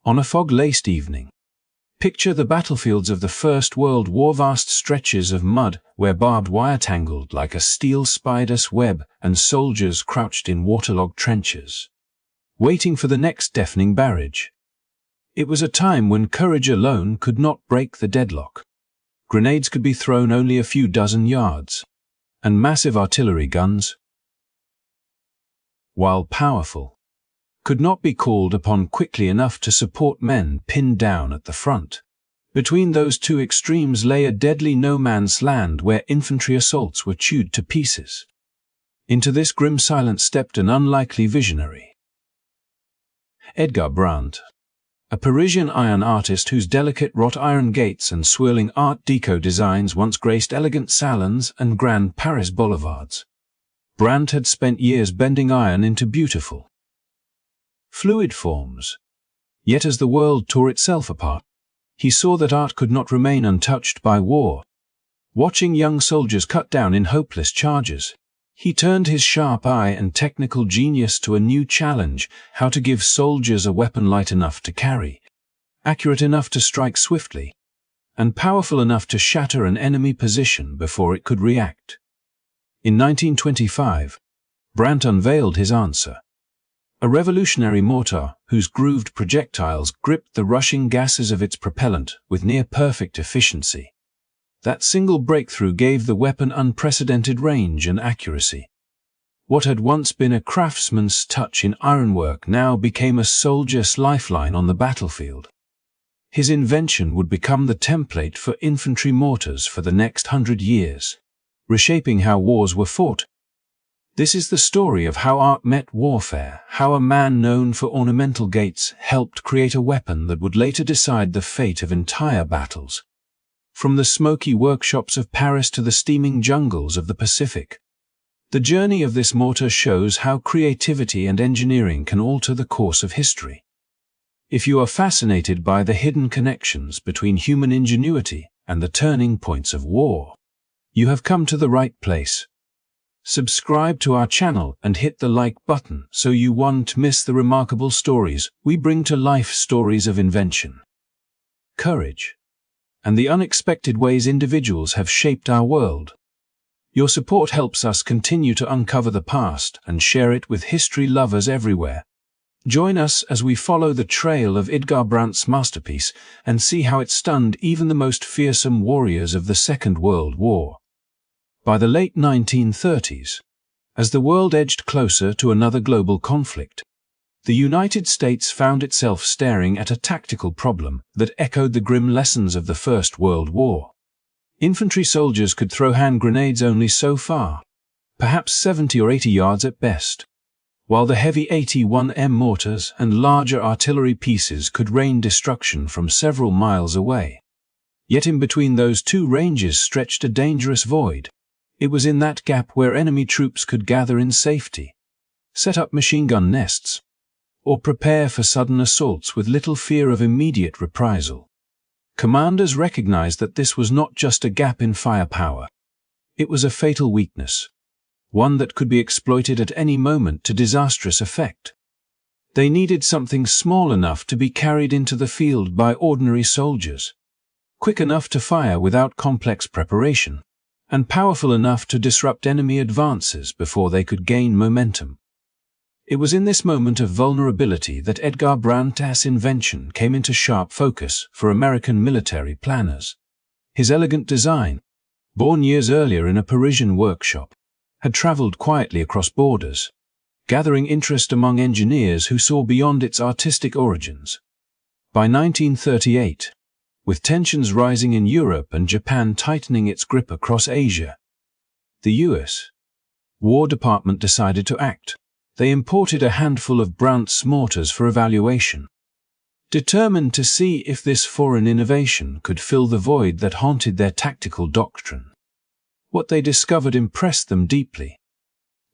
On a fog-laced evening, picture the battlefields of the First World War, vast stretches of mud where barbed wire tangled like a steel spider's web and soldiers crouched in waterlogged trenches, waiting for the next deafening barrage. It was a time when courage alone could not break the deadlock. Grenades could be thrown only a few dozen yards, and massive artillery guns, while powerful, could not be called upon quickly enough to support men pinned down at the front. Between those two extremes lay a deadly no-man's land where infantry assaults were chewed to pieces. Into this grim silence stepped an unlikely visionary. Edgar Brandt, a Parisian iron artist whose delicate wrought iron gates and swirling Art Deco designs once graced elegant salons and grand Paris boulevards. Brandt had spent years bending iron into beautiful, fluid forms. Yet as the world tore itself apart, he saw that art could not remain untouched by war. Watching young soldiers cut down in hopeless charges, he turned his sharp eye and technical genius to a new challenge: how to give soldiers a weapon light enough to carry, accurate enough to strike swiftly, and powerful enough to shatter an enemy position before it could react. In 1925, Brandt unveiled his answer: a revolutionary mortar whose grooved projectiles gripped the rushing gases of its propellant with near-perfect efficiency. That single breakthrough gave the weapon unprecedented range and accuracy. What had once been a craftsman's touch in ironwork now became a soldier's lifeline on the battlefield. His invention would become the template for infantry mortars for the next 100 years, reshaping how wars were fought. This is the story of how art met warfare, how a man known for ornamental gates helped create a weapon that would later decide the fate of entire battles. From the smoky workshops of Paris to the steaming jungles of the Pacific, the journey of this mortar shows how creativity and engineering can alter the course of history. If you are fascinated by the hidden connections between human ingenuity and the turning points of war, you have come to the right place. Subscribe to our channel and hit the like button so you won't miss the remarkable stories we bring to life, stories of invention, courage, and the unexpected ways individuals have shaped our world. Your support helps us continue to uncover the past and share it with history lovers everywhere. Join us as we follow the trail of Edgar Brandt's masterpiece and see how it stunned even the most fearsome warriors of the Second World War. By the late 1930s, as the world edged closer to another global conflict, the United States found itself staring at a tactical problem that echoed the grim lessons of the First World War. Infantry soldiers could throw hand grenades only so far, perhaps 70 or 80 yards at best, while the heavy 81mm mortars and larger artillery pieces could rain destruction from several miles away. Yet in between those two ranges stretched a dangerous void. It was in that gap where enemy troops could gather in safety, set up machine gun nests, or prepare for sudden assaults with little fear of immediate reprisal. Commanders recognized that this was not just a gap in firepower. It was a fatal weakness, one that could be exploited at any moment to disastrous effect. They needed something small enough to be carried into the field by ordinary soldiers, quick enough to fire without complex preparation, and powerful enough to disrupt enemy advances before they could gain momentum. It was in this moment of vulnerability that Edgar Brandt's invention came into sharp focus for American military planners. His elegant design, born years earlier in a Parisian workshop, had traveled quietly across borders, gathering interest among engineers who saw beyond its artistic origins. By 1938, with tensions rising in Europe and Japan tightening its grip across Asia, the U.S. War Department decided to act. They imported a handful of Brandt's mortars for evaluation, determined to see if this foreign innovation could fill the void that haunted their tactical doctrine. What they discovered impressed them deeply.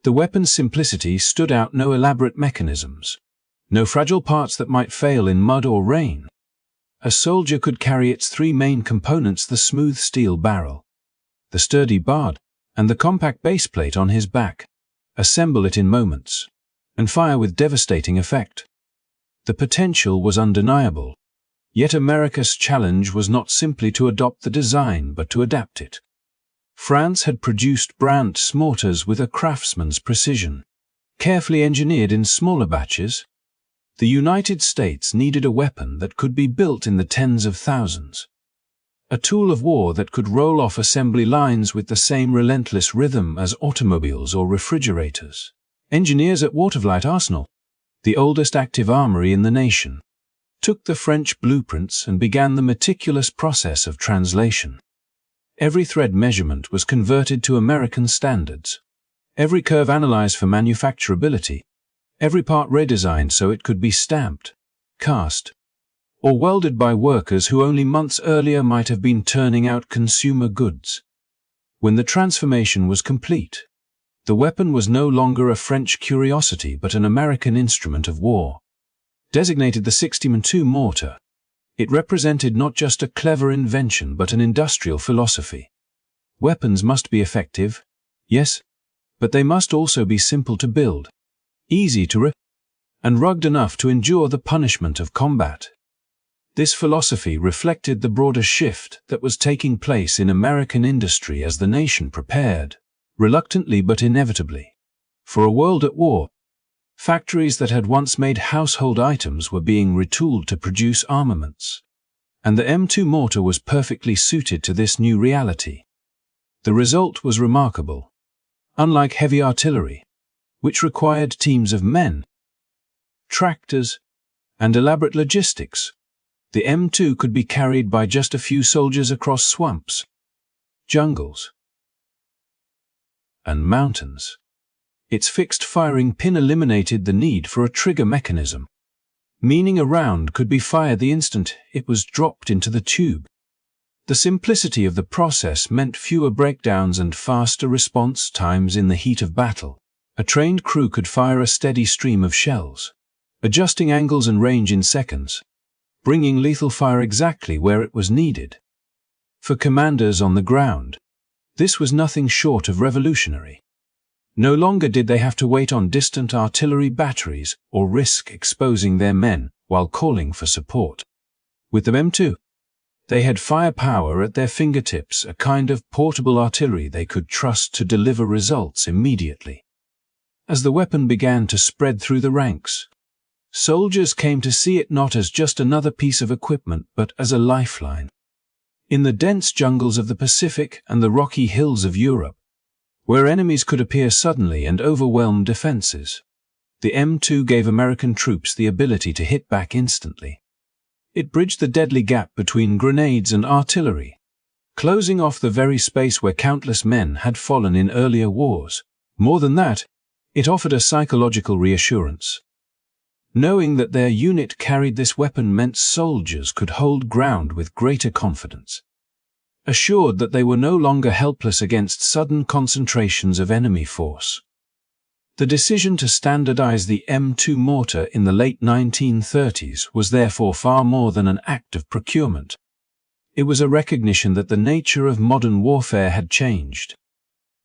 The weapon's simplicity stood out: no elaborate mechanisms, no fragile parts that might fail in mud or rain. A soldier could carry its three main components: the smooth steel barrel, the sturdy bard, and the compact baseplate on his back, assemble it in moments, and fire with devastating effect. The potential was undeniable. Yet America's challenge was not simply to adopt the design but to adapt it. France had produced Brandt mortars with a craftsman's precision, carefully engineered in smaller batches. The United States needed a weapon that could be built in the tens of thousands. A tool of war that could roll off assembly lines with the same relentless rhythm as automobiles or refrigerators. Engineers at Watervliet Arsenal, the oldest active armory in the nation, took the French blueprints and began the meticulous process of translation. Every thread measurement was converted to American standards. Every curve analyzed for manufacturability. Every part redesigned so it could be stamped, cast, or welded by workers who only months earlier might have been turning out consumer goods. When the transformation was complete, the weapon was no longer a French curiosity but an American instrument of war. Designated the 60mm mortar, it represented not just a clever invention but an industrial philosophy. Weapons must be effective, yes, but they must also be simple to build, easy to repair, and rugged enough to endure the punishment of combat. This philosophy reflected the broader shift that was taking place in American industry as the nation prepared, reluctantly but inevitably, for a world at war. Factories that had once made household items were being retooled to produce armaments, and the M2 mortar was perfectly suited to this new reality. The result was remarkable. Unlike heavy artillery, which required teams of men, tractors, and elaborate logistics, the M2 could be carried by just a few soldiers across swamps, jungles, and mountains. Its fixed firing pin eliminated the need for a trigger mechanism, meaning a round could be fired the instant it was dropped into the tube. The simplicity of the process meant fewer breakdowns and faster response times in the heat of battle. A trained crew could fire a steady stream of shells, adjusting angles and range in seconds, bringing lethal fire exactly where it was needed. For commanders on the ground, this was nothing short of revolutionary. No longer did they have to wait on distant artillery batteries or risk exposing their men while calling for support. With the M2, they had firepower at their fingertips, a kind of portable artillery they could trust to deliver results immediately. As the weapon began to spread through the ranks, soldiers came to see it not as just another piece of equipment but as a lifeline. In the dense jungles of the Pacific and the rocky hills of Europe, where enemies could appear suddenly and overwhelm defenses, the M2 gave American troops the ability to hit back instantly. It bridged the deadly gap between grenades and artillery, closing off the very space where countless men had fallen in earlier wars. More than that, it offered a psychological reassurance. Knowing that their unit carried this weapon meant soldiers could hold ground with greater confidence, assured that they were no longer helpless against sudden concentrations of enemy force. The decision to standardize the M2 mortar in the late 1930s was therefore far more than an act of procurement. It was a recognition that the nature of modern warfare had changed.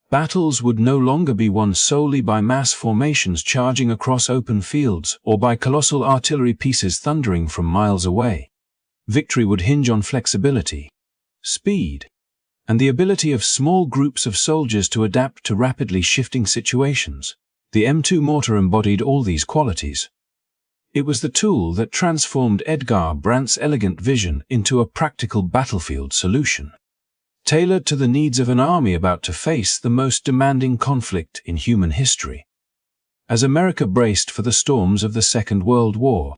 Battles would no longer be won solely by mass formations charging across open fields or by colossal artillery pieces thundering from miles away. Victory would hinge on flexibility, speed, and the ability of small groups of soldiers to adapt to rapidly shifting situations. The M2 mortar embodied all these qualities. It was the tool that transformed Edgar Brandt's elegant vision into a practical battlefield solution, tailored to the needs of an army about to face the most demanding conflict in human history. As America braced for the storms of the Second World War,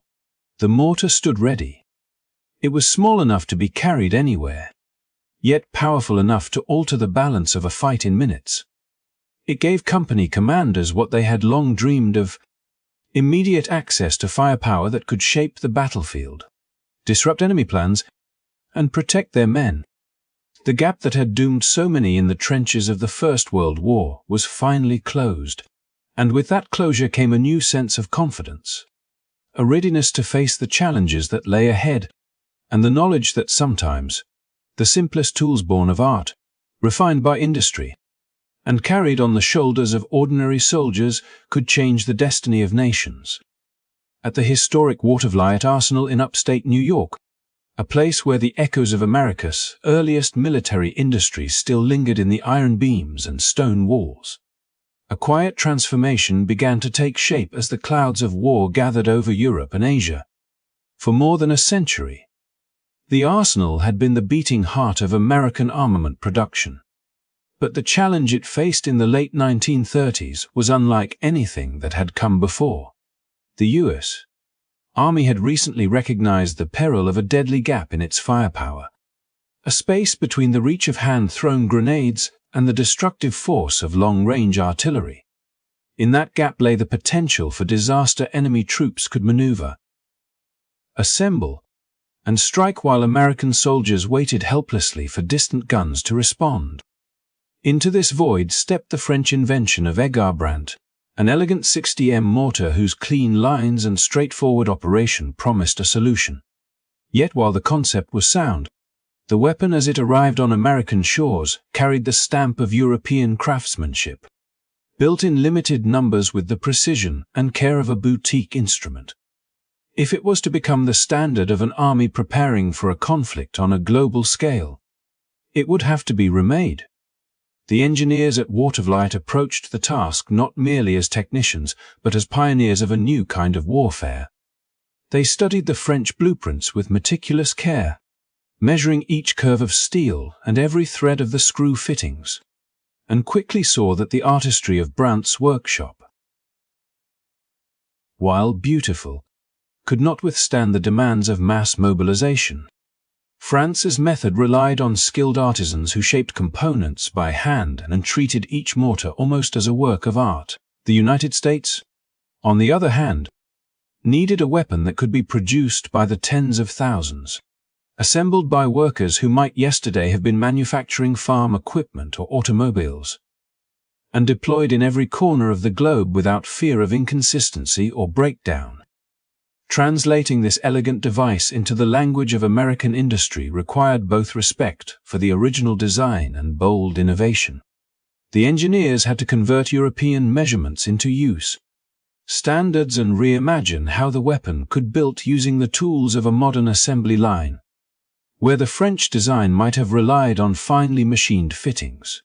the mortar stood ready. It was small enough to be carried anywhere, yet powerful enough to alter the balance of a fight in minutes. It gave company commanders what they had long dreamed of: immediate access to firepower that could shape the battlefield, disrupt enemy plans, and protect their men. The gap that had doomed so many in the trenches of the First World War was finally closed, and with that closure came a new sense of confidence, a readiness to face the challenges that lay ahead, and the knowledge that sometimes the simplest tools born of art, refined by industry, and carried on the shoulders of ordinary soldiers could change the destiny of nations. at the historic Warstories Arsenal in upstate New York, a place where the echoes of America's earliest military industries still lingered in the iron beams and stone walls. A quiet transformation began to take shape as the clouds of war gathered over Europe and Asia. For more than a century, the arsenal had been the beating heart of American armament production. But the challenge it faced in the late 1930s was unlike anything that had come before. The U.S. Army had recently recognized the peril of a deadly gap in its firepower, a space between the reach of hand-thrown grenades and the destructive force of long-range artillery. In that gap lay the potential for disaster enemy troops could maneuver, assemble, and strike while American soldiers waited helplessly for distant guns to respond. Into this void stepped the French invention of Edgar Brandt, an elegant 60mm mortar whose clean lines and straightforward operation promised a solution. Yet while the concept was sound, the weapon as it arrived on American shores carried the stamp of European craftsmanship, built in limited numbers with the precision and care of a boutique instrument. If it was to become the standard of an army preparing for a conflict on a global scale, it would have to be remade. The engineers at Warstories approached the task not merely as technicians, but as pioneers of a new kind of warfare. They studied the French blueprints with meticulous care, measuring each curve of steel and every thread of the screw fittings, and quickly saw that the artistry of Brandt's workshop, while beautiful, could not withstand the demands of mass mobilization. France's method relied on skilled artisans who shaped components by hand and treated each mortar almost as a work of art. The United States, on the other hand, needed a weapon that could be produced by the tens of thousands, assembled by workers who might yesterday have been manufacturing farm equipment or automobiles, and deployed in every corner of the globe without fear of inconsistency or breakdown. Translating this elegant device into the language of American industry required both respect for the original design and bold innovation. The engineers had to convert European measurements into use standards and reimagine how the weapon could be built using the tools of a modern assembly line. Where the French design might have relied on finely machined fittings,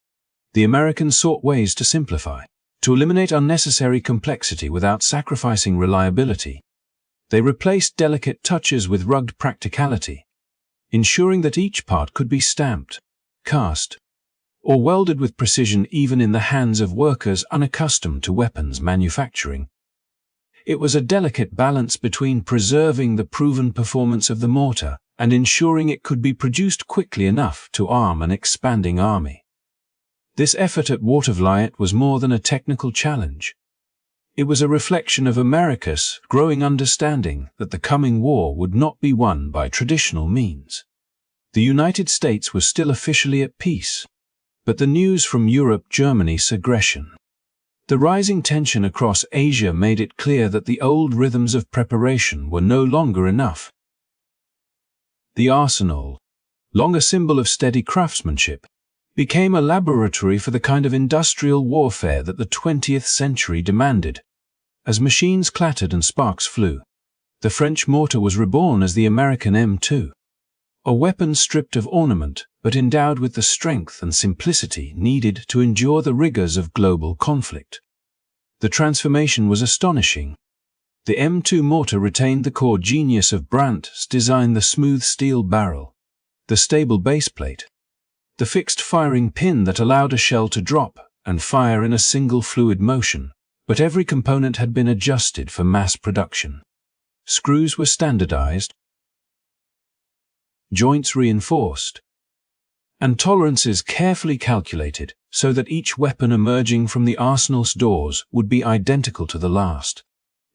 the Americans sought ways to simplify, to eliminate unnecessary complexity without sacrificing reliability. They replaced delicate touches with rugged practicality, ensuring that each part could be stamped, cast, or welded with precision even in the hands of workers unaccustomed to weapons manufacturing. It was a delicate balance between preserving the proven performance of the mortar and ensuring it could be produced quickly enough to arm an expanding army. This effort at Warstories was more than a technical challenge. It was a reflection of America's growing understanding that the coming war would not be won by traditional means. The United States was still officially at peace, but the news from Europe, Germany's aggression, the rising tension across Asia made it clear that the old rhythms of preparation were no longer enough. The arsenal, long a symbol of steady craftsmanship, became a laboratory for the kind of industrial warfare that the 20th century demanded. As machines clattered and sparks flew, the French mortar was reborn as the American M2, a weapon stripped of ornament but endowed with the strength and simplicity needed to endure the rigors of global conflict. The transformation was astonishing. The M2 mortar retained the core genius of Brandt's design: the smooth steel barrel, the stable baseplate, the fixed firing pin that allowed a shell to drop and fire in a single fluid motion. But every component had been adjusted for mass production. Screws were standardized, joints reinforced, and tolerances carefully calculated so that each weapon emerging from the arsenal's doors would be identical to the last.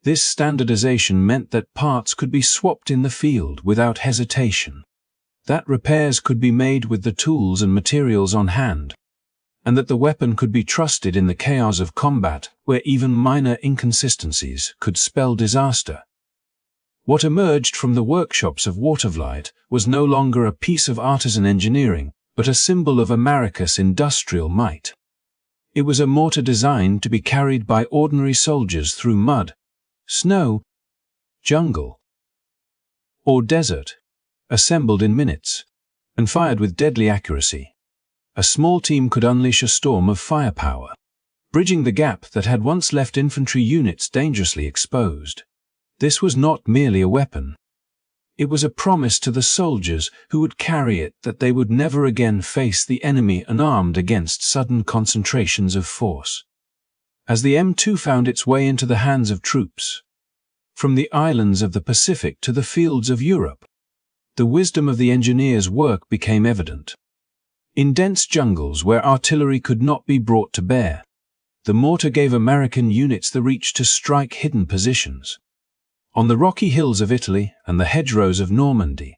This standardization meant that parts could be swapped in the field without hesitation, that repairs could be made with the tools and materials on hand, and that the weapon could be trusted in the chaos of combat where even minor inconsistencies could spell disaster. What emerged from the workshops of Warstories was no longer a piece of artisan engineering, but a symbol of America's industrial might. It was a mortar designed to be carried by ordinary soldiers through mud, snow, jungle, or desert, assembled in minutes, and fired with deadly accuracy. A small team could unleash a storm of firepower, bridging the gap that had once left infantry units dangerously exposed. This was not merely a weapon. It was a promise to the soldiers who would carry it that they would never again face the enemy unarmed against sudden concentrations of force. As the M2 found its way into the hands of troops, from the islands of the Pacific to the fields of Europe, the wisdom of the engineer's work became evident. In dense jungles where artillery could not be brought to bear, the mortar gave American units the reach to strike hidden positions. On the rocky hills of Italy and the hedgerows of Normandy,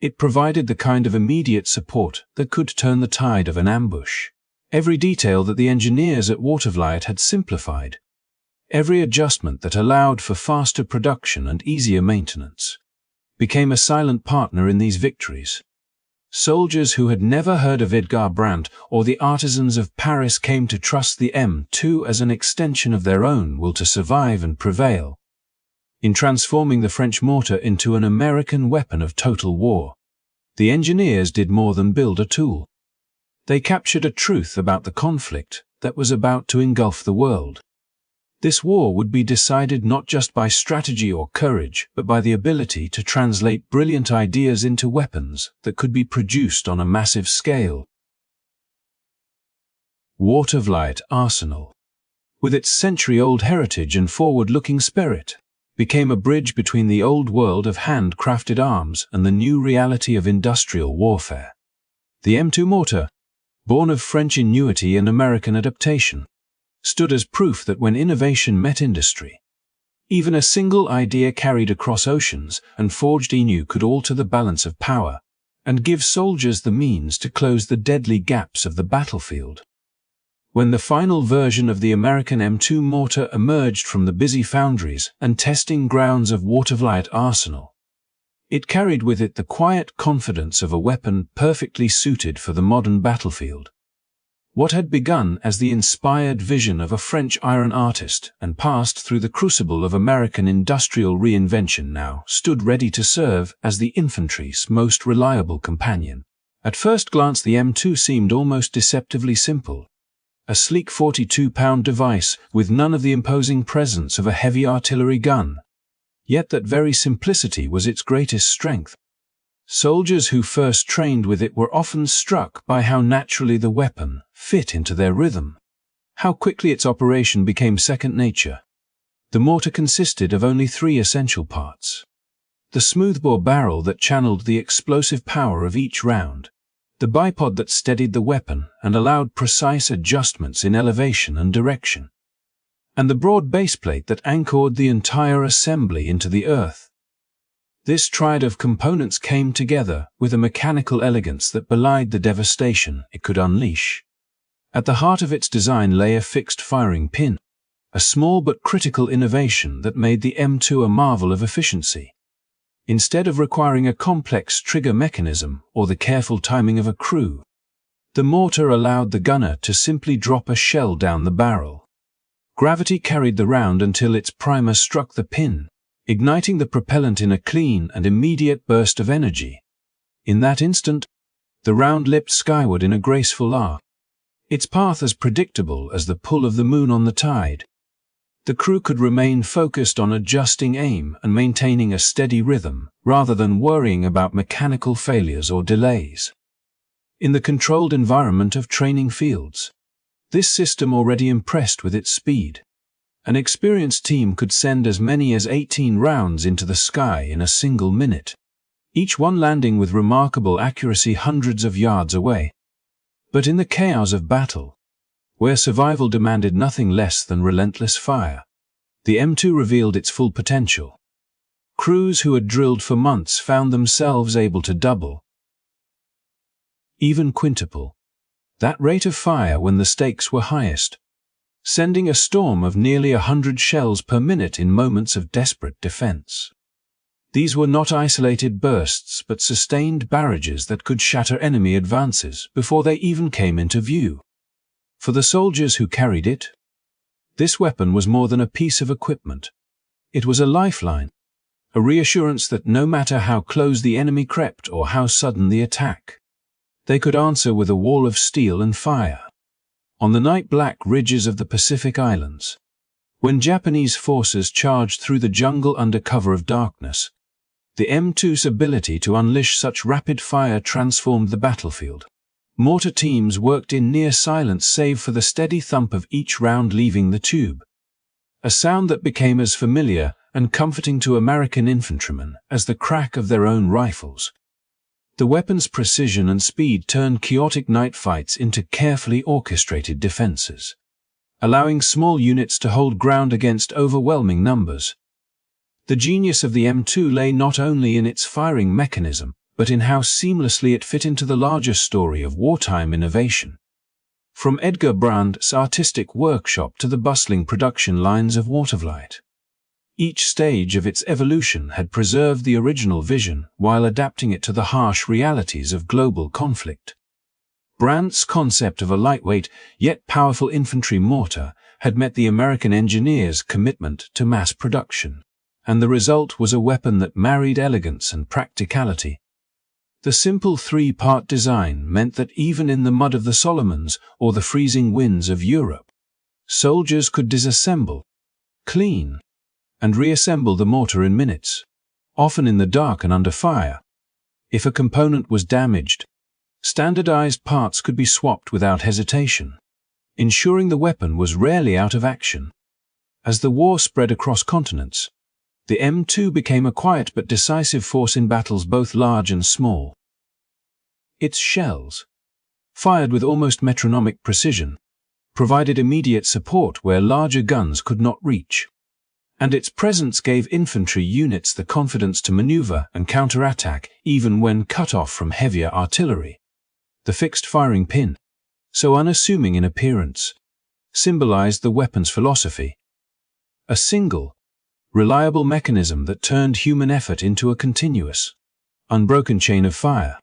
it provided the kind of immediate support that could turn the tide of an ambush. Every detail that the engineers at Warstories had simplified, every adjustment that allowed for faster production and easier maintenance, became a silent partner in these victories. Soldiers who had never heard of Edgar Brandt or the artisans of Paris came to trust the M2 as an extension of their own will to survive and prevail. In transforming the French mortar into an American weapon of total war, the engineers did more than build a tool. They captured a truth about the conflict that was about to engulf the world. This war would be decided not just by strategy or courage, but by the ability to translate brilliant ideas into weapons that could be produced on a massive scale. Warstories Arsenal, with its century-old heritage and forward-looking spirit, became a bridge between the old world of handcrafted arms and the new reality of industrial warfare. The M2 mortar, born of French ingenuity and American adaptation, stood as proof that when innovation met industry, even a single idea carried across oceans and forged anew could alter the balance of power and give soldiers the means to close the deadly gaps of the battlefield. When the final version of the American M2 mortar emerged from the busy foundries and testing grounds of Warstories Arsenal, it carried with it the quiet confidence of a weapon perfectly suited for the modern battlefield. What had begun as the inspired vision of a French iron artist and passed through the crucible of American industrial reinvention now stood ready to serve as the infantry's most reliable companion. At first glance, the M2 seemed almost deceptively simple. A sleek 42-pound device with none of the imposing presence of a heavy artillery gun. Yet that very simplicity was its greatest strength. Soldiers who first trained with it were often struck by how naturally the weapon fit into their rhythm, how quickly its operation became second nature. The mortar consisted of only 3 essential parts: the smoothbore barrel that channeled the explosive power of each round, the bipod that steadied the weapon and allowed precise adjustments in elevation and direction, and the broad baseplate that anchored the entire assembly into the earth. This triad of components came together with a mechanical elegance that belied the devastation it could unleash. At the heart of its design lay a fixed firing pin, a small but critical innovation that made the M2 a marvel of efficiency. Instead of requiring a complex trigger mechanism or the careful timing of a crew, the mortar allowed the gunner to simply drop a shell down the barrel. Gravity carried the round until its primer struck the pin, igniting the propellant in a clean and immediate burst of energy. In that instant, the round leapt skyward in a graceful arc, its path as predictable as the pull of the moon on the tide. The crew could remain focused on adjusting aim and maintaining a steady rhythm, rather than worrying about mechanical failures or delays. In the controlled environment of training fields, this system already impressed with its speed. An experienced team could send as many as 18 rounds into the sky in a single minute, each one landing with remarkable accuracy hundreds of yards away. But in the chaos of battle, where survival demanded nothing less than relentless fire, the M2 revealed its full potential. Crews who had drilled for months found themselves able to double, even quintuple, that rate of fire when the stakes were highest, sending a storm of nearly 100 shells per minute in moments of desperate defense. These were not isolated bursts but sustained barrages that could shatter enemy advances before they even came into view. For the soldiers who carried it, this weapon was more than a piece of equipment. It was a lifeline, a reassurance that no matter how close the enemy crept or how sudden the attack, they could answer with a wall of steel and fire. On the night-black ridges of the Pacific Islands, when Japanese forces charged through the jungle under cover of darkness, the M2's ability to unleash such rapid fire transformed the battlefield. Mortar teams worked in near silence save for the steady thump of each round leaving the tube, a sound that became as familiar and comforting to American infantrymen as the crack of their own rifles. The weapon's precision and speed turned chaotic night fights into carefully orchestrated defenses, allowing small units to hold ground against overwhelming numbers. The genius of the M2 lay not only in its firing mechanism, but in how seamlessly it fit into the larger story of wartime innovation. From Edgar Brandt's artistic workshop to the bustling production lines of Waterflight, each stage of its evolution had preserved the original vision while adapting it to the harsh realities of global conflict. Brandt's concept of a lightweight yet powerful infantry mortar had met the American engineers' commitment to mass production, and the result was a weapon that married elegance and practicality. The simple three-part design meant that even in the mud of the Solomons or the freezing winds of Europe, soldiers could disassemble, clean, and reassemble the mortar in minutes, often in the dark and under fire. If a component was damaged, standardized parts could be swapped without hesitation, ensuring the weapon was rarely out of action. As the war spread across continents, the M2 became a quiet but decisive force in battles both large and small. Its shells, fired with almost metronomic precision, provided immediate support where larger guns could not reach, and its presence gave infantry units the confidence to maneuver and counterattack even when cut off from heavier artillery. The fixed firing pin, so unassuming in appearance, symbolized the weapon's philosophy. A single, reliable mechanism that turned human effort into a continuous, unbroken chain of fire.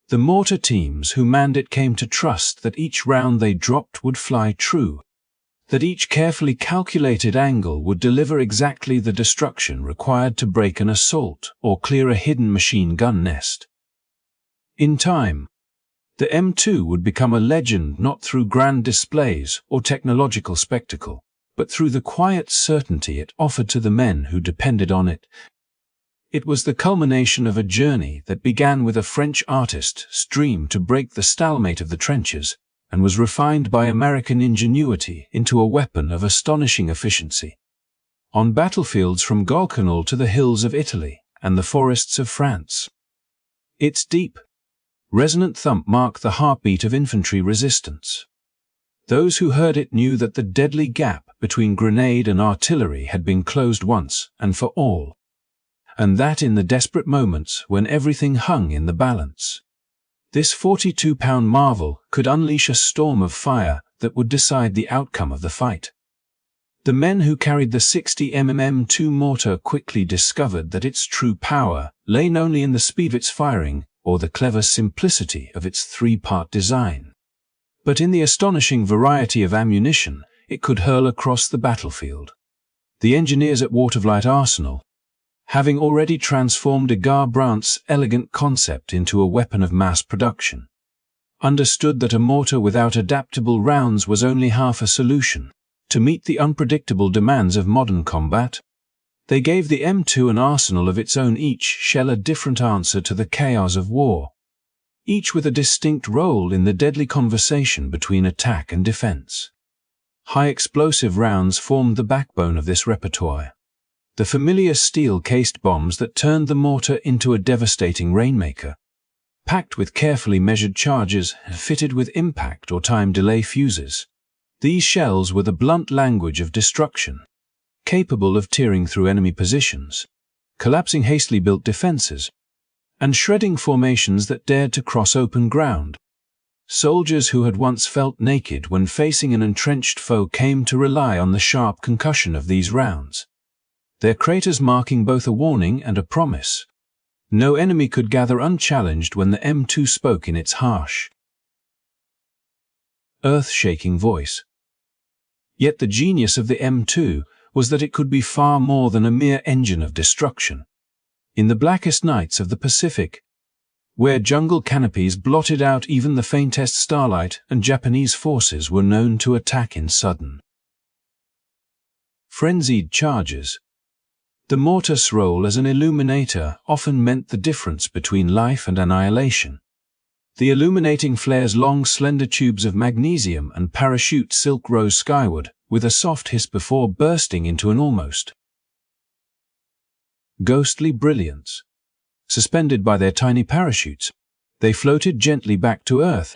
The mortar teams who manned it came to trust that each round they dropped would fly true, that each carefully calculated angle would deliver exactly the destruction required to break an assault or clear a hidden machine gun nest. In time, the M2 would become a legend not through grand displays or technological spectacle, but through the quiet certainty it offered to the men who depended on it. It was the culmination of a journey that began with a French artist's dream to break the stalemate of the trenches, and was refined by American ingenuity into a weapon of astonishing efficiency. On battlefields from Golcanal to the hills of Italy and the forests of France, its deep, resonant thump marked the heartbeat of infantry resistance. Those who heard it knew that the deadly gap between grenade and artillery had been closed once and for all, and that in the desperate moments when everything hung in the balance, this 42-pound marvel could unleash a storm of fire that would decide the outcome of the fight. The men who carried the 60mm M2 mortar quickly discovered that its true power lay not only in the speed of its firing or the clever simplicity of its three-part design, but in the astonishing variety of ammunition it could hurl across the battlefield. The engineers at Waterflight Arsenal, having already transformed Edgar Brandt's elegant concept into a weapon of mass production, understood that a mortar without adaptable rounds was only half a solution. To meet the unpredictable demands of modern combat, they gave the M2 an arsenal of its own, each shell a different answer to the chaos of war, each with a distinct role in the deadly conversation between attack and defense. High explosive rounds formed the backbone of this repertoire, the familiar steel-cased bombs that turned the mortar into a devastating rainmaker, packed with carefully measured charges and fitted with impact or time delay fuses. These shells were the blunt language of destruction, capable of tearing through enemy positions, collapsing hastily built defenses, and shredding formations that dared to cross open ground. Soldiers who had once felt naked when facing an entrenched foe came to rely on the sharp concussion of these rounds, their craters marking both a warning and a promise. No enemy could gather unchallenged when the M2 spoke in its harsh, earth-shaking voice. Yet the genius of the M2 was that it could be far more than a mere engine of destruction. In the blackest nights of the Pacific, where jungle canopies blotted out even the faintest starlight and Japanese forces were known to attack in sudden, frenzied charges, the mortar's role as an illuminator often meant the difference between life and annihilation. The illuminating flare's long, slender tubes of magnesium and parachute silk rose skyward, with a soft hiss before bursting into an almost ghostly brilliance. Suspended by their tiny parachutes, they floated gently back to Earth,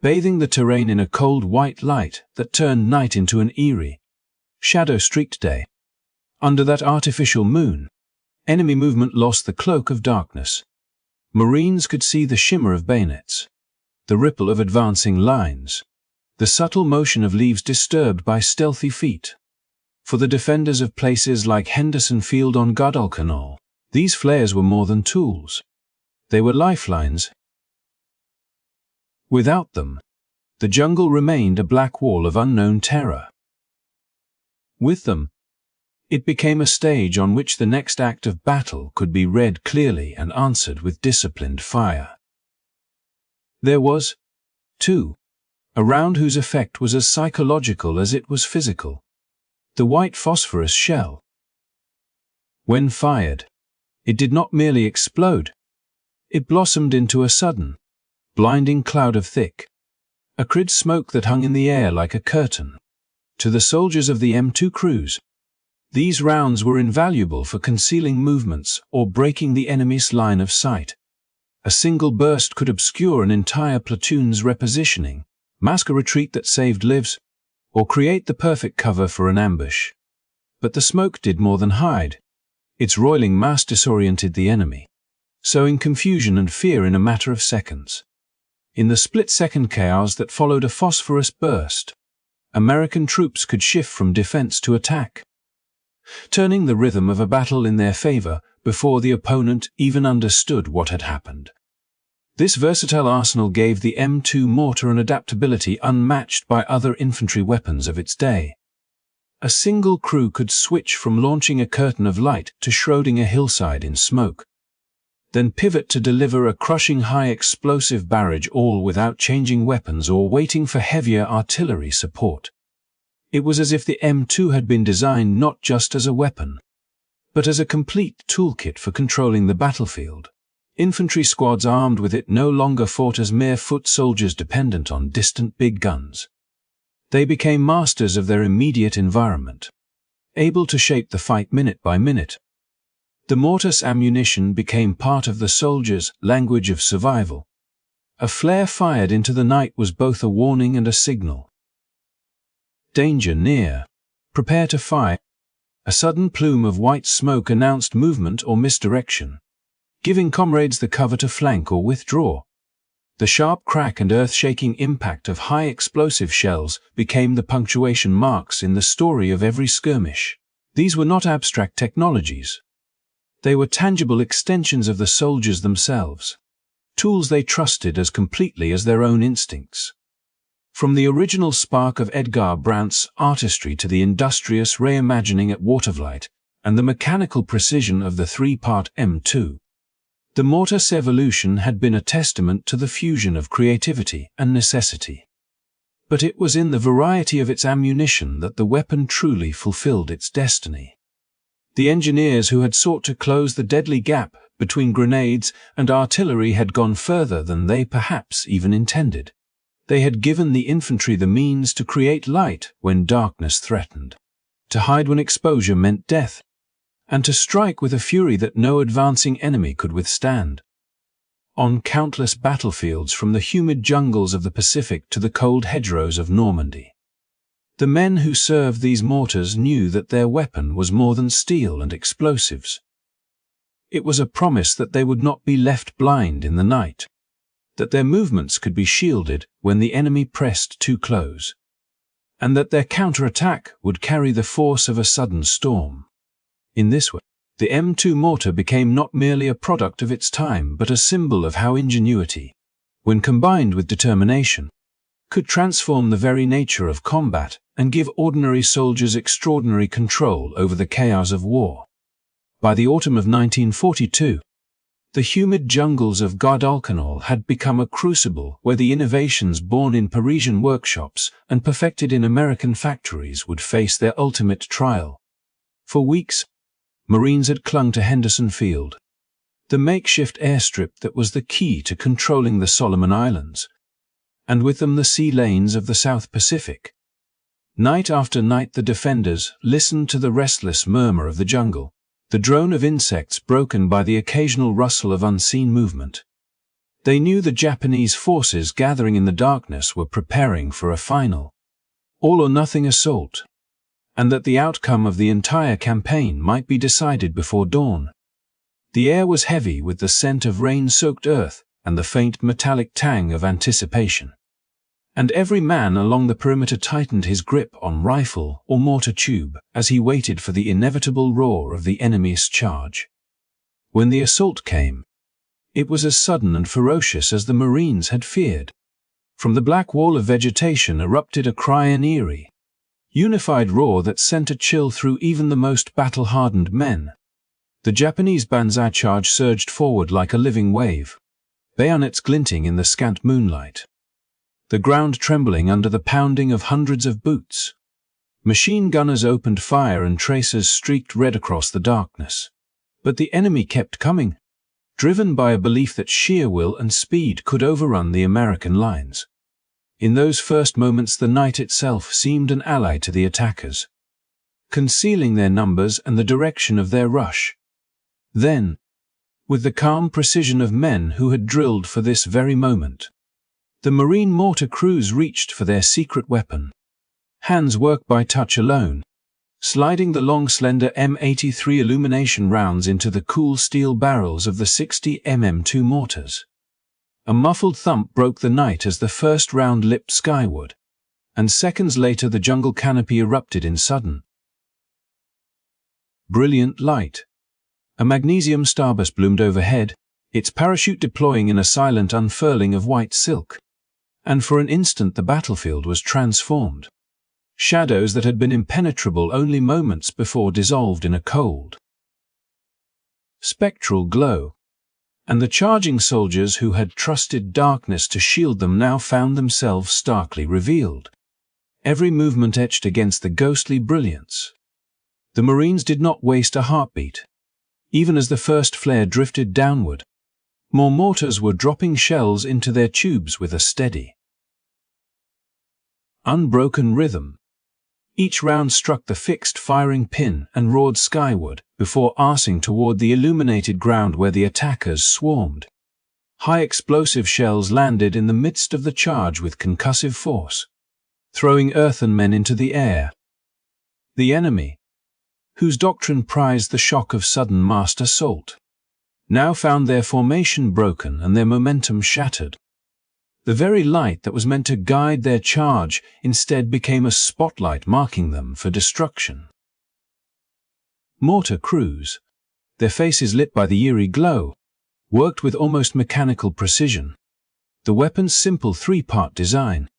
bathing the terrain in a cold white light that turned night into an eerie, shadow-streaked day. Under that artificial moon, enemy movement lost the cloak of darkness. Marines could see the shimmer of bayonets, the ripple of advancing lines, the subtle motion of leaves disturbed by stealthy feet. For the defenders of places like Henderson Field on Guadalcanal, these flares were more than tools. They were lifelines. Without them, the jungle remained a black wall of unknown terror. With them, it became a stage on which the next act of battle could be read clearly and answered with disciplined fire. There was, too, a round whose effect was as psychological as it was physical. The white phosphorus shell. When fired, it did not merely explode. It blossomed into a sudden, blinding cloud of thick, acrid smoke that hung in the air like a curtain. To the soldiers of the M2 crews, these rounds were invaluable for concealing movements or breaking the enemy's line of sight. A single burst could obscure an entire platoon's repositioning, mask a retreat that saved lives, or create the perfect cover for an ambush. But the smoke did more than hide. Its roiling mass disoriented the enemy, sowing confusion and fear in a matter of seconds. In the split-second chaos that followed a phosphorus burst, American troops could shift from defense to attack, turning the rhythm of a battle in their favor before the opponent even understood what had happened. This versatile arsenal gave the M2 mortar an adaptability unmatched by other infantry weapons of its day. A single crew could switch from launching a curtain of light to shrouding a hillside in smoke, then pivot to deliver a crushing high-explosive barrage, all without changing weapons or waiting for heavier artillery support. It was as if the M2 had been designed not just as a weapon, but as a complete toolkit for controlling the battlefield. Infantry squads armed with it no longer fought as mere foot soldiers dependent on distant big guns. They became masters of their immediate environment, able to shape the fight minute by minute. The mortar's ammunition became part of the soldier's language of survival. A flare fired into the night was both a warning and a signal. Danger near. Prepare to fire. A sudden plume of white smoke announced movement or misdirection, giving comrades the cover to flank or withdraw. The sharp crack and earth-shaking impact of high-explosive shells became the punctuation marks in the story of every skirmish. These were not abstract technologies. They were tangible extensions of the soldiers themselves, tools they trusted as completely as their own instincts. From the original spark of Edgar Brandt's artistry to the industrious reimagining at Watervliet and the mechanical precision of the three-part M2, the mortar's evolution had been a testament to the fusion of creativity and necessity. But it was in the variety of its ammunition that the weapon truly fulfilled its destiny. The engineers who had sought to close the deadly gap between grenades and artillery had gone further than they perhaps even intended. They had given the infantry the means to create light when darkness threatened, to hide when exposure meant death, and to strike with a fury that no advancing enemy could withstand. On countless battlefields, from the humid jungles of the Pacific to the cold hedgerows of Normandy, the men who served these mortars knew that their weapon was more than steel and explosives. It was a promise that they would not be left blind in the night, that their movements could be shielded when the enemy pressed too close, and that their counterattack would carry the force of a sudden storm. In this way, the M2 mortar became not merely a product of its time but a symbol of how ingenuity, when combined with determination, could transform the very nature of combat and give ordinary soldiers extraordinary control over the chaos of war. By the autumn of 1942, the humid jungles of Guadalcanal had become a crucible where the innovations born in Parisian workshops and perfected in American factories would face their ultimate trial. For weeks, Marines had clung to Henderson Field, the makeshift airstrip that was the key to controlling the Solomon Islands, and with them the sea lanes of the South Pacific. Night after night the defenders listened to the restless murmur of the jungle, the drone of insects broken by the occasional rustle of unseen movement. They knew the Japanese forces gathering in the darkness were preparing for a final, all-or-nothing assault, and that the outcome of the entire campaign might be decided before dawn. The air was heavy with the scent of rain-soaked earth and the faint metallic tang of anticipation. And every man along the perimeter tightened his grip on rifle or mortar tube as he waited for the inevitable roar of the enemy's charge. When the assault came, it was as sudden and ferocious as the Marines had feared. From the black wall of vegetation erupted a cry, an eerie, unified roar that sent a chill through even the most battle-hardened men. The Japanese banzai charge surged forward like a living wave, bayonets glinting in the scant moonlight, the ground trembling under the pounding of hundreds of boots. Machine gunners opened fire and tracers streaked red across the darkness. But the enemy kept coming, driven by a belief that sheer will and speed could overrun the American lines. In those first moments the night itself seemed an ally to the attackers, concealing their numbers and the direction of their rush. Then, with the calm precision of men who had drilled for this very moment, the Marine mortar crews reached for their secret weapon. Hands work by touch alone, sliding the long slender M83 illumination rounds into the cool steel barrels of the 60mm2 mortars. A muffled thump broke the night as the first round leapt skyward, and seconds later the jungle canopy erupted in sudden, brilliant light. A magnesium starburst bloomed overhead, its parachute deploying in a silent unfurling of white silk. And for an instant the battlefield was transformed. Shadows that had been impenetrable only moments before dissolved in a cold, spectral glow. And the charging soldiers who had trusted darkness to shield them now found themselves starkly revealed, every movement etched against the ghostly brilliance. The Marines did not waste a heartbeat. Even as the first flare drifted downward, more mortars were dropping shells into their tubes with a steady, unbroken rhythm. Each round struck the fixed firing pin and roared skyward before arcing toward the illuminated ground where the attackers swarmed. High explosive shells landed in the midst of the charge with concussive force, throwing earthen men into the air. The enemy, whose doctrine prized the shock of sudden massed assault, now found their formation broken and their momentum shattered. The very light that was meant to guide their charge instead became a spotlight marking them for destruction. Mortar crews, their faces lit by the eerie glow, worked with almost mechanical precision. The weapon's simple three-part design,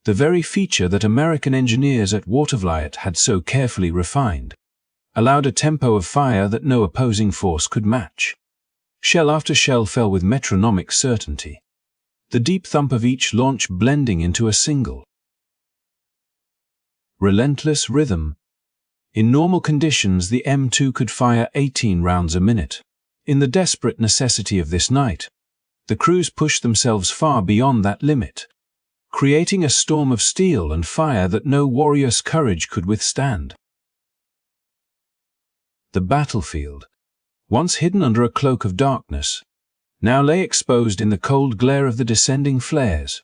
the very feature that American engineers at wwii had so carefully refined, allowed a tempo of fire that no opposing force could match. Shell after shell fell with metronomic certainty, the deep thump of each launch blending into a single, relentless rhythm. In normal conditions the M2 could fire 18 rounds a minute. In the desperate necessity of this night, the crews pushed themselves far beyond that limit, creating a storm of steel and fire that no warrior's courage could withstand. The battlefield, once hidden under a cloak of darkness, now lay exposed in the cold glare of the descending flares.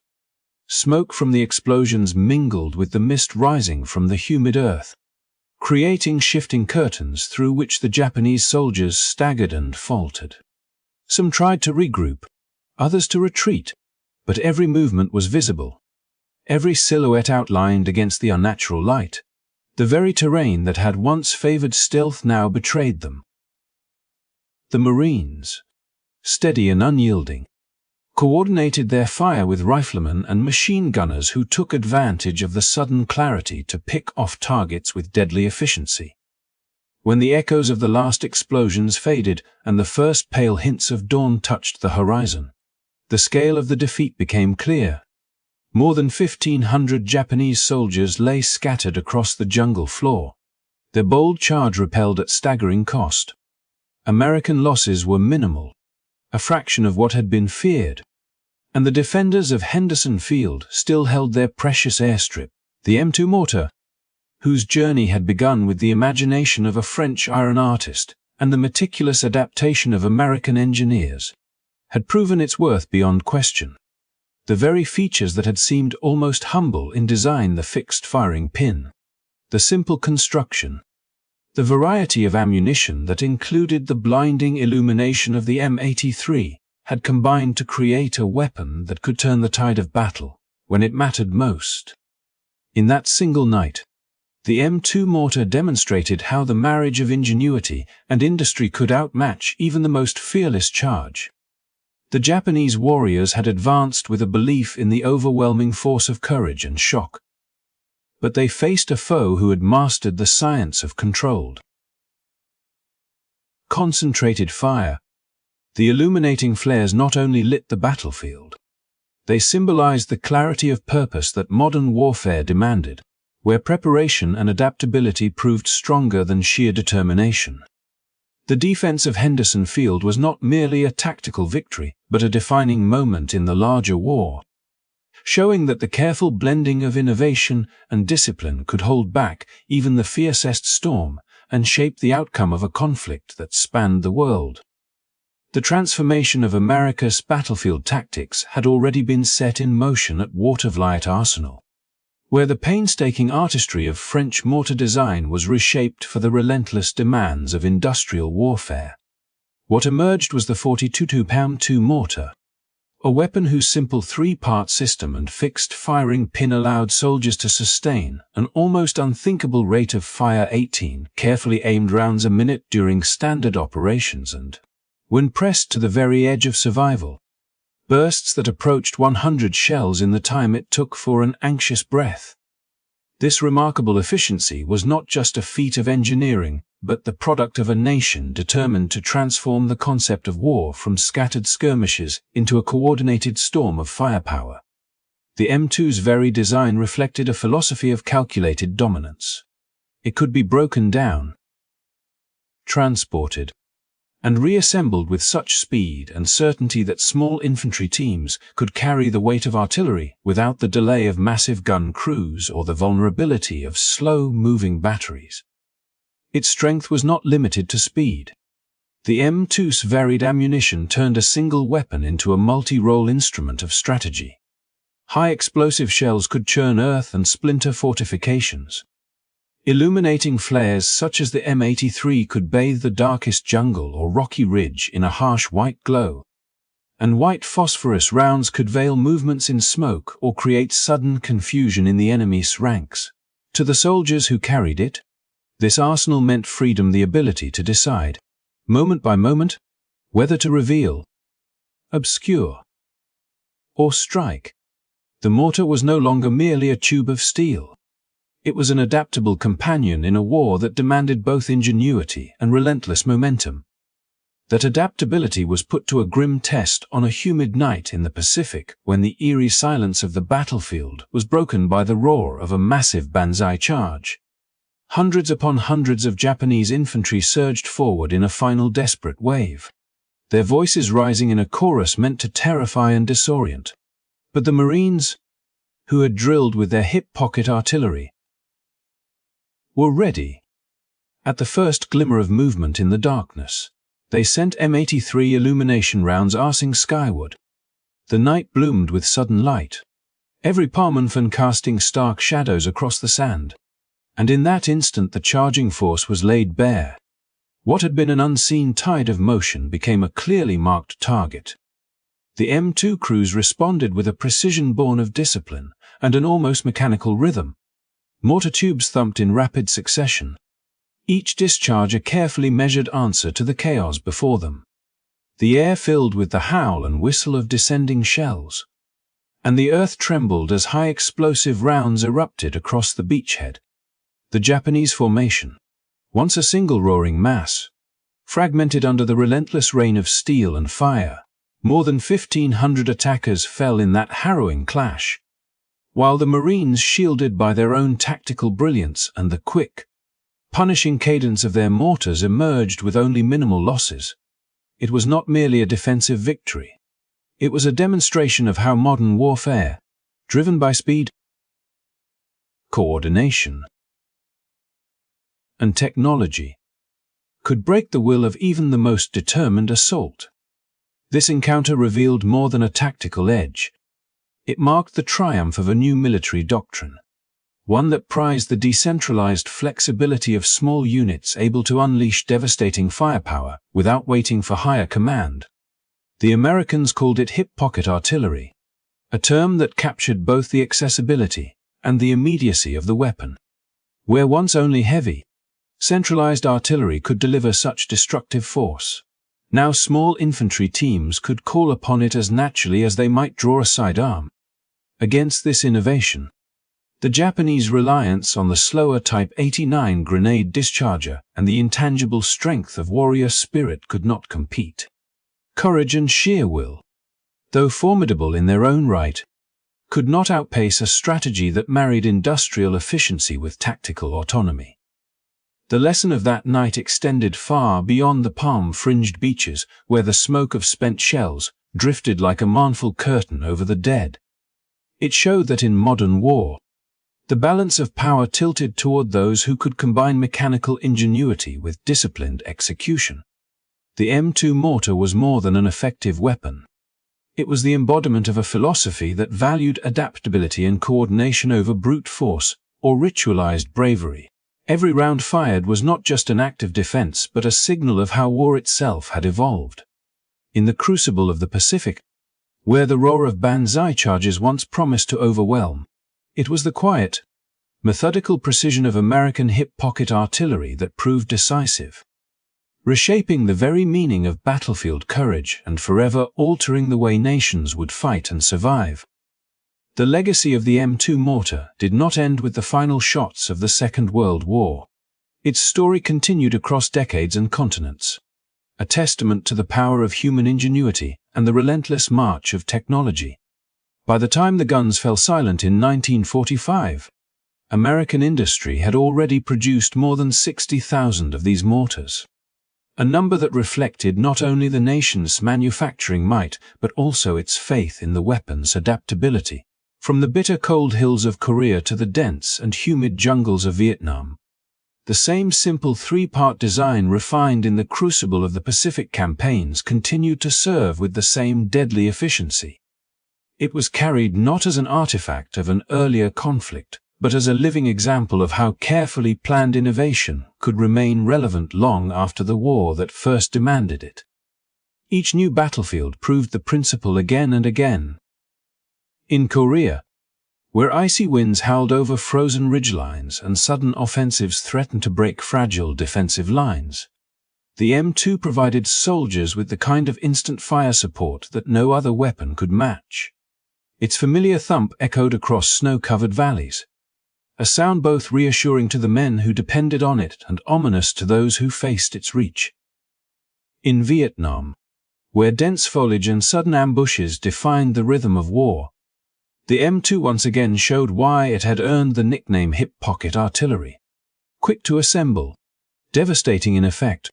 Smoke from the explosions mingled with the mist rising from the humid earth, creating shifting curtains through which the Japanese soldiers staggered and faltered. Some tried to regroup, others to retreat, but every movement was visible, every silhouette outlined against the unnatural light. The very terrain that had once favored stealth now betrayed them. The Marines, steady and unyielding, coordinated their fire with riflemen and machine gunners who took advantage of the sudden clarity to pick off targets with deadly efficiency. When the echoes of the last explosions faded and the first pale hints of dawn touched the horizon, the scale of the defeat became clear. More than 1,500 Japanese soldiers lay scattered across the jungle floor, their bold charge repelled at staggering cost. American losses were minimal, a fraction of what had been feared, and the defenders of Henderson Field still held their precious airstrip, the M2 mortar, whose journey had begun with the imagination of a French iron artist and the meticulous adaptation of American engineers, had proven its worth beyond question. The very features that had seemed almost humble in design, the fixed firing pin, the simple construction, the variety of ammunition that included the blinding illumination of the M83, had combined to create a weapon that could turn the tide of battle when it mattered most. In that single night, the M2 mortar demonstrated how the marriage of ingenuity and industry could outmatch even the most fearless charge. The Japanese warriors had advanced with a belief in the overwhelming force of courage and shock. But they faced a foe who had mastered the science of controlled, concentrated fire. The illuminating flares not only lit the battlefield, they symbolized the clarity of purpose that modern warfare demanded, where preparation and adaptability proved stronger than sheer determination. The defense of Henderson Field was not merely a tactical victory, but a defining moment in the larger war, showing that the careful blending of innovation and discipline could hold back even the fiercest storm and shape the outcome of a conflict that spanned the world. The transformation of America's battlefield tactics had already been set in motion at wwii Arsenal, where the painstaking artistry of French mortar design was reshaped for the relentless demands of industrial warfare. What emerged was the 42-pound mortar, a weapon whose simple three-part system and fixed firing pin allowed soldiers to sustain an almost unthinkable rate of fire, 18 carefully aimed rounds a minute during standard operations, and, when pressed to the very edge of survival, bursts that approached 100 shells in the time it took for an anxious breath. This remarkable efficiency was not just a feat of engineering, but the product of a nation determined to transform the concept of war from scattered skirmishes into a coordinated storm of firepower. The M2's very design reflected a philosophy of calculated dominance. It could be broken down, transported, and reassembled with such speed and certainty that small infantry teams could carry the weight of artillery without the delay of massive gun crews or the vulnerability of slow-moving batteries. Its strength was not limited to speed. The M2's varied ammunition turned a single weapon into a multi-role instrument of strategy. High-explosive shells could churn earth and splinter fortifications. Illuminating flares such as the M83 could bathe the darkest jungle or rocky ridge in a harsh white glow, and white phosphorus rounds could veil movements in smoke or create sudden confusion in the enemy's ranks. To the soldiers who carried it, this arsenal meant freedom, the ability to decide, moment by moment, whether to reveal, obscure, or strike. The mortar was no longer merely a tube of steel. It was an adaptable companion in a war that demanded both ingenuity and relentless momentum. That adaptability was put to a grim test on a humid night in the Pacific when the eerie silence of the battlefield was broken by the roar of a massive banzai charge. Hundreds upon hundreds of Japanese infantry surged forward in a final desperate wave, their voices rising in a chorus meant to terrify and disorient. But the Marines, who had drilled with their hip pocket artillery, were ready. At the first glimmer of movement in the darkness, they sent M83 illumination rounds arcing skyward. The night bloomed with sudden light, every Parmenfen casting stark shadows across the sand. And in that instant the charging force was laid bare. What had been an unseen tide of motion became a clearly marked target. The M2 crews responded with a precision born of discipline and an almost mechanical rhythm. Mortar tubes thumped in rapid succession, each discharge a carefully measured answer to the chaos before them. the air filled with the howl and whistle of descending shells, and the earth trembled as high explosive rounds erupted across the beachhead. The Japanese formation, once a single roaring mass, fragmented under the relentless rain of steel and fire. More than 1,500 attackers fell in that harrowing clash, while the Marines, shielded by their own tactical brilliance and the quick, punishing cadence of their mortars, emerged with only minimal losses. It was not merely a defensive victory. It was a demonstration of how modern warfare, driven by speed, coordination, and technology, could break the will of even the most determined assault. This encounter revealed more than a tactical edge. It marked the triumph of a new military doctrine, one that prized the decentralized flexibility of small units able to unleash devastating firepower without waiting for higher command. The Americans called it hip pocket artillery, a term that captured both the accessibility and the immediacy of the weapon. Where once only heavy, centralized artillery could deliver such destructive force, now small infantry teams could call upon it as naturally as they might draw a sidearm. Against this innovation, the Japanese reliance on the slower Type 89 grenade discharger and the intangible strength of warrior spirit could not compete. Courage and sheer will, though formidable in their own right, could not outpace a strategy that married industrial efficiency with tactical autonomy. The lesson of that night extended far beyond the palm-fringed beaches where the smoke of spent shells drifted like a mournful curtain over the dead. It showed that in modern war, the balance of power tilted toward those who could combine mechanical ingenuity with disciplined execution. The M2 mortar was more than an effective weapon. It was the embodiment of a philosophy that valued adaptability and coordination over brute force or ritualized bravery. Every round fired was not just an act of defense but a signal of how war itself had evolved. In the crucible of the Pacific, where the roar of banzai charges once promised to overwhelm, it was the quiet, methodical precision of American hip-pocket artillery that proved decisive, reshaping the very meaning of battlefield courage and forever altering the way nations would fight and survive. The legacy of the M2 mortar did not end with the final shots of the Second World War. Its story continued across decades and continents, a testament to the power of human ingenuity and the relentless march of technology. By the time the guns fell silent in 1945, American industry had already produced more than 60,000 of these mortars, a number that reflected not only the nation's manufacturing might but also its faith in the weapon's adaptability. From the bitter cold hills of Korea to the dense and humid jungles of Vietnam, the same simple three-part design refined in the crucible of the Pacific campaigns continued to serve with the same deadly efficiency. It was carried not as an artifact of an earlier conflict, but as a living example of how carefully planned innovation could remain relevant long after the war that first demanded it. Each new battlefield proved the principle again and again. In Korea, where icy winds howled over frozen ridgelines and sudden offensives threatened to break fragile defensive lines, the M2 provided soldiers with the kind of instant fire support that no other weapon could match. Its familiar thump echoed across snow-covered valleys, a sound both reassuring to the men who depended on it and ominous to those who faced its reach. In Vietnam, where dense foliage and sudden ambushes defined the rhythm of war, the M2 once again showed why it had earned the nickname hip-pocket artillery. Quick to assemble, devastating in effect,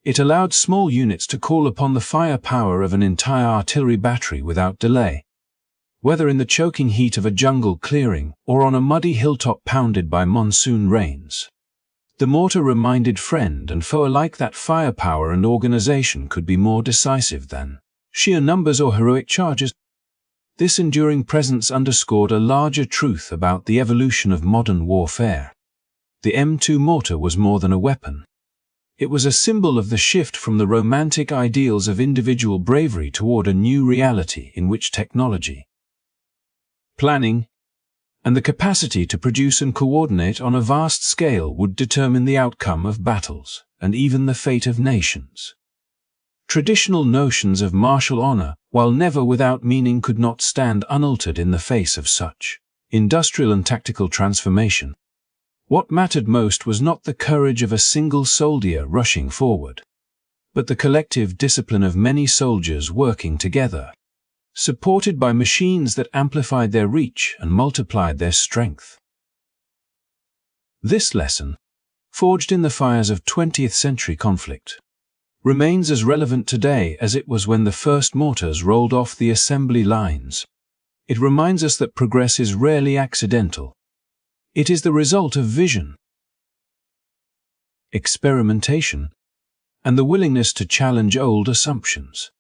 it allowed small units to call upon the firepower of an entire artillery battery without delay. Whether in the choking heat of a jungle clearing or on a muddy hilltop pounded by monsoon rains, the mortar reminded friend and foe alike that firepower and organization could be more decisive than sheer numbers or heroic charges. This enduring presence underscored a larger truth about the evolution of modern warfare. The M2 mortar was more than a weapon. It was a symbol of the shift from the romantic ideals of individual bravery toward a new reality in which technology, planning, and the capacity to produce and coordinate on a vast scale would determine the outcome of battles and even the fate of nations. Traditional notions of martial honor, while never without meaning, could not stand unaltered in the face of such industrial and tactical transformation. What mattered most was not the courage of a single soldier rushing forward, but the collective discipline of many soldiers working together, supported by machines that amplified their reach and multiplied their strength. This lesson, forged in the fires of 20th century conflict, remains as relevant today as it was when the first mortars rolled off the assembly lines. It reminds us that progress is rarely accidental. It is the result of vision, experimentation, and the willingness to challenge old assumptions.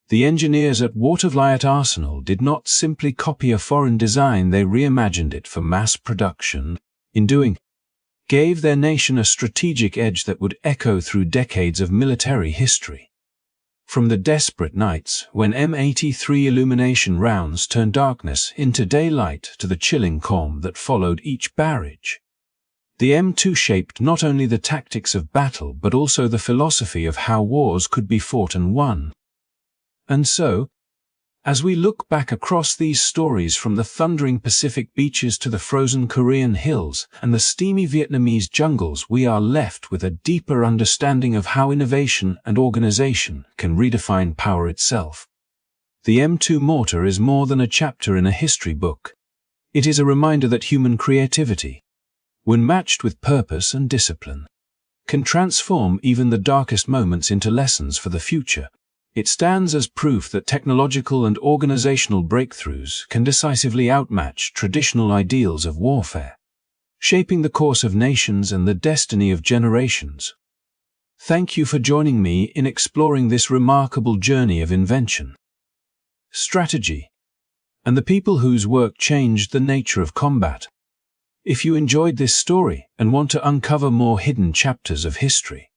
The engineers at wwii Arsenal did not simply copy a foreign design, they reimagined it for mass production. In doing, gave their nation a strategic edge that would echo through decades of military history. From the desperate nights when M83 illumination rounds turned darkness into daylight to the chilling calm that followed each barrage, the M2 shaped not only the tactics of battle but also the philosophy of how wars could be fought and won. And so, as we look back across these stories, from the thundering Pacific beaches to the frozen Korean hills and the steamy Vietnamese jungles, we are left with a deeper understanding of how innovation and organization can redefine power itself. The M2 mortar is more than a chapter in a history book. It is a reminder that human creativity, when matched with purpose and discipline, can transform even the darkest moments into lessons for the future. It stands as proof that technological and organizational breakthroughs can decisively outmatch traditional ideals of warfare, shaping the course of nations and the destiny of generations. Thank you for joining me in exploring this remarkable journey of invention, strategy, and the people whose work changed the nature of combat. If you enjoyed this story and want to uncover more hidden chapters of history,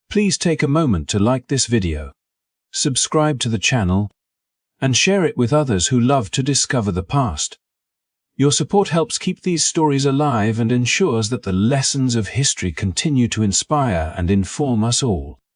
please take a moment to like this video, subscribe to the channel, and share it with others who love to discover the past. Your support helps keep these stories alive and ensures that the lessons of history continue to inspire and inform us all.